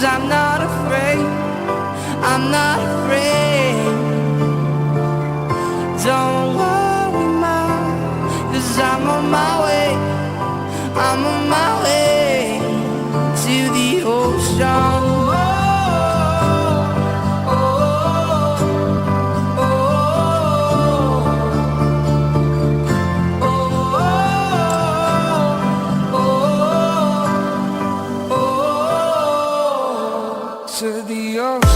'cause I'm not afraid, I'm not afraid. Don't worry, Mom, 'cause I'm on my way, I'm on my way to the ocean. To the ocean.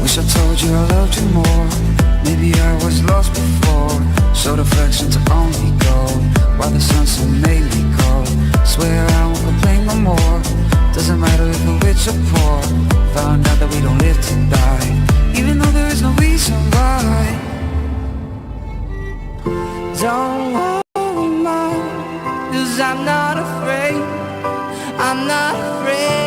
Wish I told you I loved you more. Maybe I was lost before. Showed affection to only go while the sunset made me cold. Swear I won't complain no more. Doesn't matter if we're rich or poor. Found out that we don't live to die, even though there is no reason why. Don't worry, Mom, 'cause I'm not afraid, I'm not afraid.